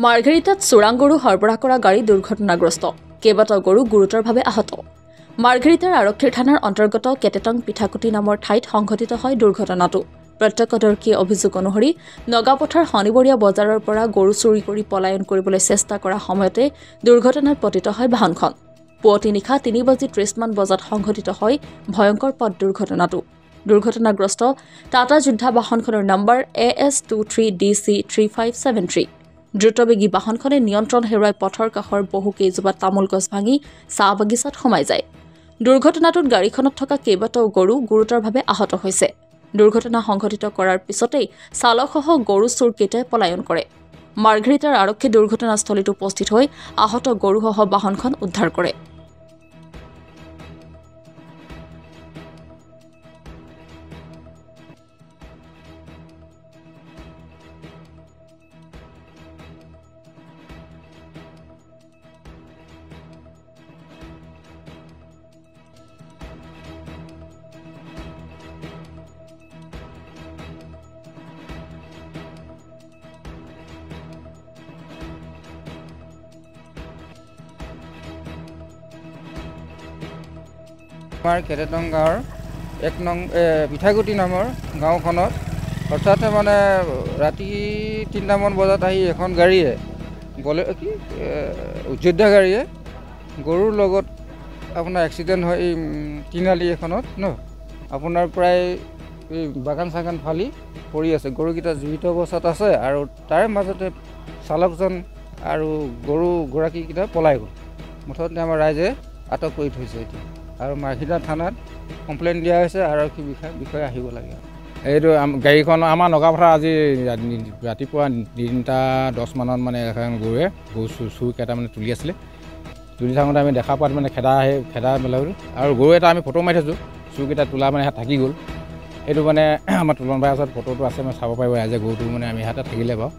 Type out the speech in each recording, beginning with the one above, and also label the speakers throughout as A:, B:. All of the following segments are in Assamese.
A: মাৰ্ঘেৰিটাত চোৰাং গৰু সৰবৰাহ কৰা গাড়ী দুৰ্ঘটনাগ্ৰস্ত কেইবাটাও গৰু গুৰুতৰভাৱে আহত মাৰ্ঘেৰিটাৰ আৰক্ষীৰ থানাৰ অন্তৰ্গত কেটেটং পিঠাকুটি নামৰ ঠাইত সংঘটিত হয় দুৰ্ঘটনাটো প্ৰত্যক্ষদৰ্শীৰ অভিযোগ অনুসৰি নগাপথাৰ শনিবৰীয়া বজাৰৰ পৰা গৰু চুৰি কৰি পলায়ন কৰিবলৈ চেষ্টা কৰা সময়তে দুৰ্ঘটনাত পতিত হয় বাহনখন পুৱতি নিশা 3:30 বজাত সংঘটিত হয় ভয়ংকৰ পথ দুৰ্ঘটনাটো দুৰ্ঘটনাগ্ৰস্ত টাটা যোদ্ধা বাহনখনৰ নম্বৰ AS23DC3573 দ্ৰুতবেগী বাহনখনে নিয়ন্ত্ৰণ হেৰুৱাই পথৰ কাষৰ বহু কেইজোপা তামোল গছ ভাঙি চাহ বাগিচাত সোমাই যায় দুৰ্ঘটনাটোত গাড়ীখনত থকা কেইবাটাও গৰু গুৰুতৰভাৱে আহত হৈছে দুৰ্ঘটনা সংঘটিত কৰাৰ পিছতেই চালকসহ গৰু চোৰকেইটাই পলায়ন কৰে মাৰ্ঘেৰিটাৰ আৰক্ষী দুৰ্ঘটনাস্থলীত উপস্থিত হৈ আহত গৰুসহ বাহনখন উদ্ধাৰ কৰে
B: আমাৰ কেটেটং গাঁৱৰ 1 নং পিঠাগুটি নামৰ গাঁওখনত হঠাতে মানে ৰাতি 3টামান বজাত আহি এখন গাড়ীয়ে গলে কি যোদ্ধা গাড়ীয়ে গৰুৰ লগত আপোনাৰ এক্সিডেণ্ট হয় তিনালি এখনত আপোনাৰ প্ৰায় বাগান চাগান ফালি পৰি আছে গৰুকেইটা জীৱিত অৱস্থাত আছে আৰু তাৰে মাজতে চালকজন আৰু গৰুগৰাকীকেইটা পলাই গ'ল মুঠতে আমাৰ ৰাইজে আটক কৰি থৈছে এতিয়া আৰু মাৰ্ঘেৰিটা থানাত কমপ্লেইন দিয়া হৈছে আৰক্ষী বিষয়ে আহিব লাগে
C: এইটো গাড়ীখন আমাৰ নগাপথাৰ আজি ৰাতিপুৱা 3:10 মানত মানে এখন গৰু চুৰ কেইটা মানে তুলি আছিলে তুলি থাকোঁতে আমি দেখা পোৱাত মানে খেদা মেলালোঁ আৰু গৰু এটা আমি ফটো মাৰি থৈছোঁ চুৰকেইটা তোলা মানে থাকি গ'ল সেইটো মানে আমাৰ তুলন ভাইৰ ওচৰত ফটোটো আছে মানে চাব পাৰিব যে গৰুটো মানে আমি হাতত থাকিলে বাৰু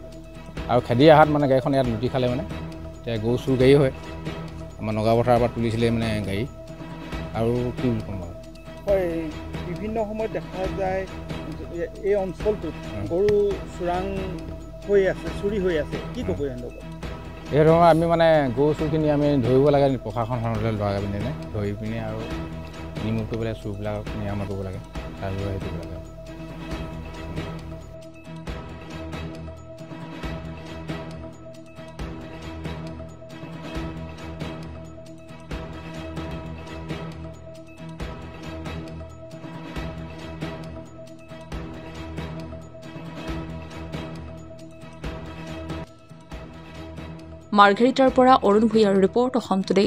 C: আৰু খেদি অহাত মানে গাড়ীখন ইয়াত লুটি খালে মানে এতিয়া গৰু চুৰ গাড়ী হয় আমাৰ নগাপথাৰৰ পৰা তুলিছিলে মানে গাড়ী আৰু কি বুলি ক'ম বাৰু
D: হয় বিভিন্ন সময়ত দেখা যায় এই অঞ্চলটোত গৰু চোৰাং হৈ আছে চুৰি হৈ আছে কি ক'ব ইয়াৰ
C: এই ধৰণৰ আমি মানে গৰু চুৰখিনি আমি ধৰিব লাগে প্ৰশাসনখনলৈ লগাই পিনে ধৰি পিনে আৰু নিৰ্মূল কৰিব লাগে চুৰবিলাকক নিৰাময় কৰিব লাগে তাৰ ব্যৱহাৰ দিব লাগে
A: মাৰ্ঘেৰিটাৰ পৰা অৰুণ ভূঞাৰ ৰিপৰ্ট অসম টুডে।